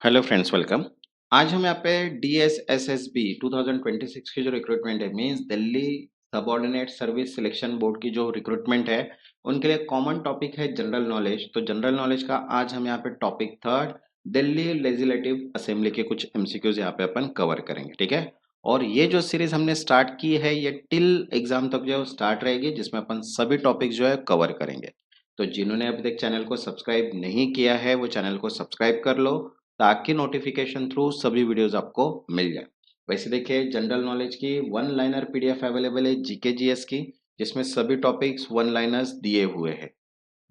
Hello friends, welcome. आज हम यहाँ पे DSSSB 2026 की जो रिक्रूटमेंट है, means Delhi subordinate service selection board की जो रिक्रूटमेंट है, उनके लिए कॉमन टॉपिक है जनरल नॉलेज। तो जनरल नॉलेज का आज हम यहाँ पे topic third Delhi legislative assembly के कुछ एमसीक्यूज यहाँ पे अपन कवर करेंगे, ठीक है। और ये जो सीरीज हमने स्टार्ट की है, ये टिल एग्जाम तक जो स्टार्ट रहेगी, जिसमें अपन सभी टॉपिक जो है कवर करेंगे। तो जिन्होंने अभी तक चैनल को सब्सक्राइब नहीं किया है, वो चैनल को सब्सक्राइब कर लो ताकि नोटिफिकेशन थ्रू सभी वीडियोस आपको मिल जाए। वैसे देखिए, जनरल नॉलेज की वन लाइनर पीडीएफ अवेलेबल है जीके जीएस की, जिसमें सभी टॉपिक्स वन लाइनर्स दिए हुए हैं।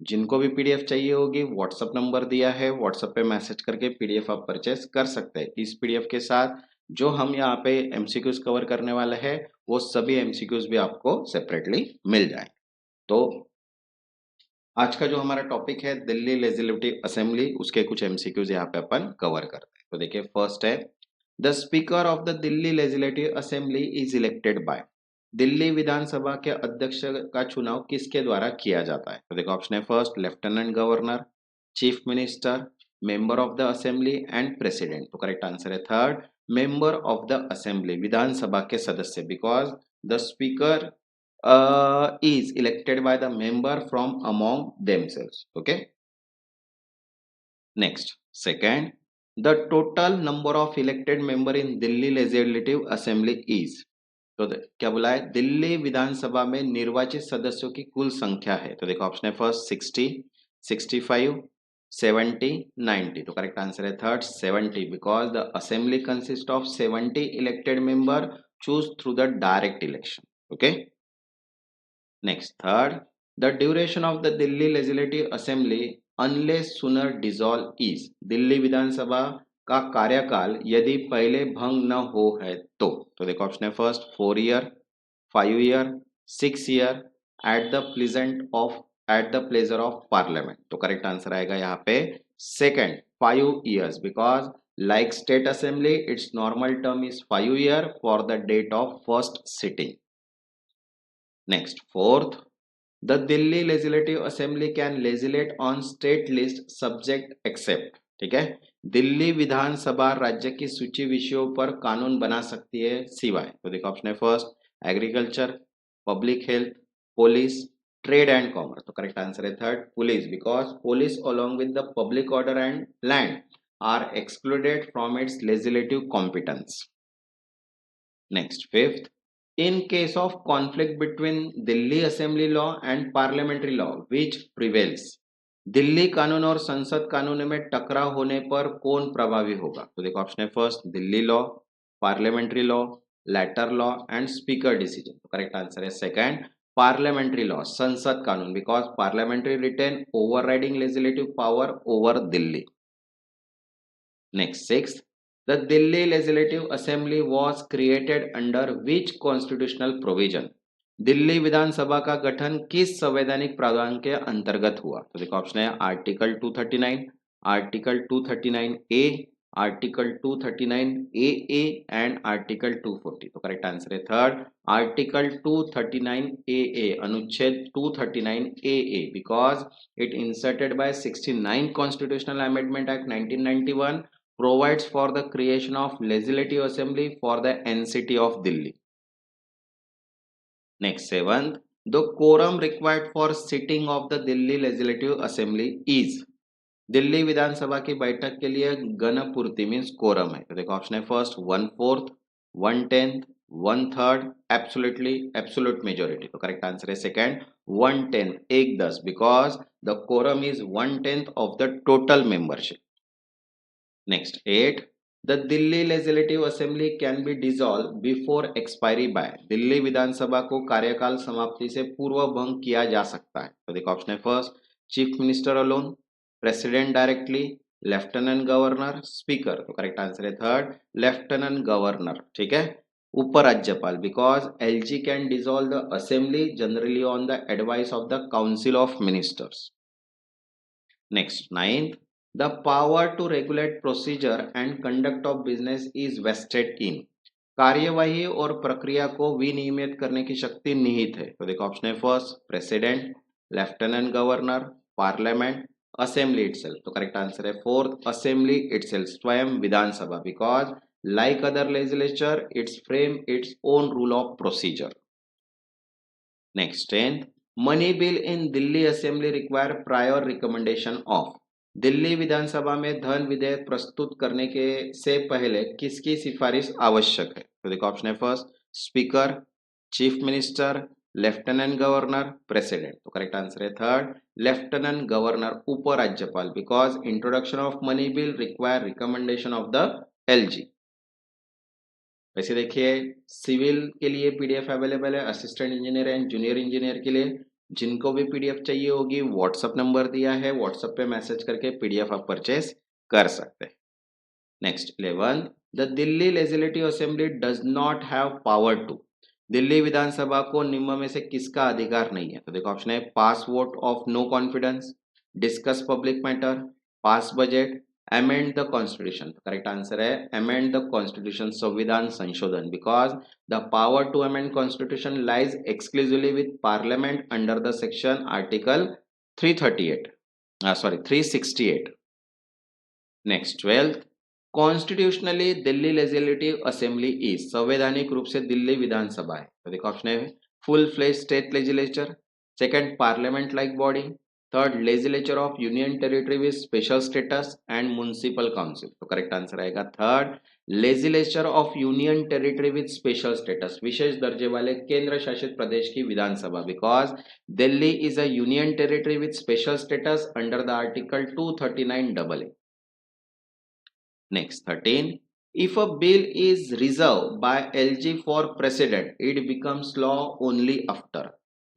जिनको भी पीडीएफ चाहिए होगी, व्हाट्सएप नंबर दिया है, व्हाट्सएप पे मैसेज करके पीडीएफ आप परचेस कर सकते हैं। इस पीडीएफ के साथ जो हम यहाँ पे एमसीक्यूज कवर करने वाले हैं, वो सभी एमसीक्यूज भी आपको सेपरेटली मिल जाए। तो आज का जो हमारा टॉपिक है दिल्ली लेजिस्लेटिव असेंबली, उसके कुछ एमसीक्यूज यहाँ पे अपन कवर करते हैं। तो देखिए, फर्स्ट है the speaker of the Delhi legislative assembly is elected by. Delhi विधानसभा के अध्यक्ष का चुनाव किसके द्वारा किया जाता है? तो देखो, ऑप्शन है first lieutenant governor, chief minister, member of the assembly and president. तो करेक्ट आंसर है third, member of the assembly, विधानसभा के सदस्य, because the speaker is elected by the member from among themselves. Okay. Next, second, the total number of elected member in Delhi Legislative Assembly is. तो क्या बोला है? दिल्ली विधानसभा में निर्वाचित सदस्यों की कुल संख्या है। तो देखो, ऑप्शन है फर्स्ट 60, 65, 70, 90। तो करेक्ट आंसर है third 70, because the assembly consist of 70 elected member choose through the direct election. Okay. Next, third, the duration of the Delhi Legislative Assembly unless sooner dissolve is. Delhi विधानसभा का कार्यकाल यदि पहले भंग न हो है तो देखो, ऑप्शन है first 4 year, 5 year, 6 year, at the pleasant of at the pleasure of parliament. तो करेक्ट आंसर आएगा यहाँ पे second 5 years, because like state assembly, its normal term is 5 year for the date of first sitting. Next, fourth, the Delhi Legislative Assembly can legislate on state list subject except। ठीक है, दिल्ली विधानसभा राज्य की सूची विषयों पर कानून बना सकती है सिवाय। तो देखो, ऑप्शन है first agriculture, public health, police, trade and commerce. तो करेक्ट आंसर है third police, because police along with the public order and land are excluded from its legislative competence. Next, fifth, in case of conflict between Delhi Assembly law and parliamentary law, which prevails? Delhi कानून और संसद कानून में टकराव होने पर कौन प्रभावी होगा? तो देखो, ऑप्शन है first Delhi law, parliamentary law, letter law and speaker decision. तो करेक्ट आंसर है सेकंड पार्लियामेंट्री लॉ, संसद कानून, because parliamentary retain overriding legislative power over Delhi. Next, sixth, the Delhi Legislative Assembly was created under which constitutional provision? Delhi विधानसभा का गठन किस संवैधानिक प्रावधान के अंतर्गत हुआ? तो देखो, ऑप्शन है article 239, article 239 A, article 239 A and article 240। तो करेक्ट आंसर है थर्ड आर्टिकल 239 ए, अनुच्छेद 239 A, because it inserted by 69 constitutional amendment act 1991 provides for the creation of legislative assembly for the NCT of Delhi. Next, seventh, the quorum required for sitting of the Delhi legislative assembly is। Delhi विधानसभा की बैठक के लिए गणपूर्ति means quorum है। तो देखो, option है first 1/4, 1/10, 1/3, absolutely absolute majority. तो करेक्ट आंसर है सेकंड 1/10, एक दस, because the quorum is 1/10 of the total membership. Next, 8. The Delhi Legislative Assembly can be dissolved before expiry by। Delhi विधानसभा को कार्यकाल समाप्ति से पूर्व भंग किया जा सकता है। तो देखो, ऑप्शन है first chief minister alone, president directly, lieutenant governor, speaker. तो करेक्ट आंसर है थर्ड लेफ्टिनेंट गवर्नर। ठीक है, उपराज्यपाल, because LG can dissolve the assembly generally on the advice of the council of ministers. Next, ninth, the power to regulate procedure and conduct of business is vested in। कार्यवाही और प्रक्रिया को विनियमित करने की शक्ति निहित है। तो देखो, ऑप्शन है first president, lieutenant governor, parliament, assembly itself, तो करेक्ट आंसर है फोर्थ असेंबली इटसेल्फ, स्वयं विधानसभा, because like other legislature it's frame its own rule of procedure. Next 10th, money bill in Delhi assembly require prior recommendation of, Delhi विधानसभा में धन विधेयक प्रस्तुत करने के से पहले किसकी सिफारिश आवश्यक है? तो देखो ऑप्शन है first speaker, chief minister, lieutenant governor, president, तो करेक्ट आंसर है थर्ड लेफ्टिनेंट गवर्नर, उपराज्यपाल, because introduction of money bill require recommendation of the LG. वैसे देखिए सिविल के लिए पीडीएफ अवेलेबल है, assistant engineer and junior engineer के लिए, जिनको भी पीडीएफ चाहिए होगी व्हाट्सएप नंबर दिया है, व्हाट्सएप पे मैसेज करके पीडीएफ आप परचेस कर सकते हैं। Next 11, the Delhi legislative assembly does not have power to, Delhi विधानसभा को निम्न में से किसका अधिकार नहीं है? तो देखो ऑप्शन है pass vote of no confidence, discuss public matter, pass budget, amend the constitution, तो करेक्ट आंसर है amend the constitution, संविधान संशोधन, because the power to amend constitution lies exclusively with parliament under the section article 368. Next 12th, constitutionally Delhi legislative assembly is, संवैधानिक रूप से दिल्ली विधानसभा है, तो देखो ऑप्शन है full fledge state legislature, second parliament like body, third legislature of union territory with special status and municipal council, तो correct answer आएगा third legislature of union territory with special status, विशेष दर्जे वाले केंद्र शासित प्रदेश की विधानसभा, because Delhi is a union territory with special status under the article 239AA। Next 13, if a bill is reserved by LG for president, it becomes law only after,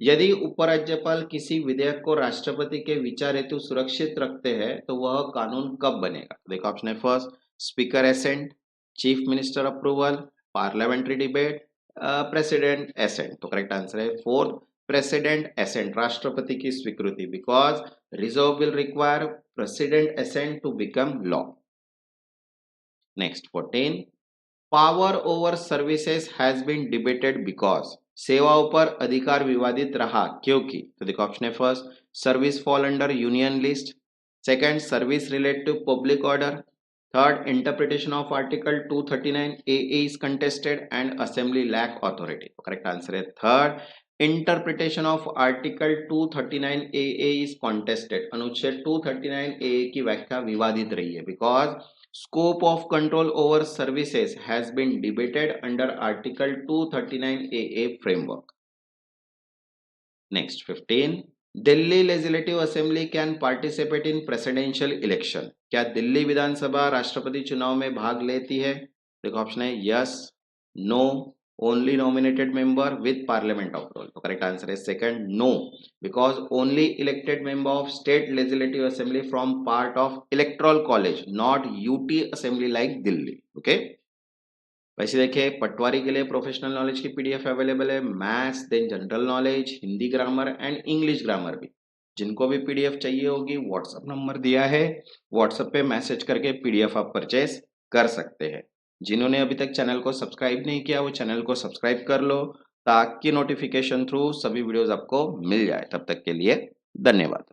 यदि उपराज्यपाल किसी विधेयक को राष्ट्रपति के विचार हेतु सुरक्षित रखते हैं तो वह कानून कब बनेगा? देखो ऑप्शन है first speaker assent, chief minister approval, parliamentary debate, president assent, तो करेक्ट आंसर है फोर्थ प्रेसिडेंट एसेंट, राष्ट्रपति की स्वीकृति, because reserve will require president assent to become law. Next 14, power over services has been debated because, सेवाओं पर अधिकार विवादित रहा क्योंकि, तो देखो ऑप्शन है first service fall under union list, second service related to public order, third interpretation of article 239AA is contested and assembly lack authority, तो करेक्ट आंसर है third interpretation of article 239AA is contested, अनुच्छेद 239AA की व्याख्या विवादित रही है, because scope of control over services has been debated under article 239AA framework. Next 15, Delhi Legislative Assembly can participate in presidential election, क्या दिल्ली विधानसभा राष्ट्रपति चुनाव में भाग लेती है? देखो ऑप्शन है yes, no, only nominated member with parliament approval, तो करेक्ट आंसर है second no, because only elected member of state legislative assembly from part of electoral college, not UT assembly like Delhi. Okay वैसे देखिए पटवारी के लिए professional knowledge की PDF available है, maths, then general knowledge, Hindi grammar and English grammar भी, जिनको भी PDF चाहिए होगी व्हाट्सएप नंबर दिया है, व्हाट्सएप पे मैसेज करके पीडीएफ आप परचेस कर सकते हैं। जिन्होंने अभी तक चैनल को सब्सक्राइब नहीं किया वो चैनल को सब्सक्राइब कर लो ताकि नोटिफिकेशन थ्रू सभी वीडियोस आपको मिल जाए। तब तक के लिए धन्यवाद।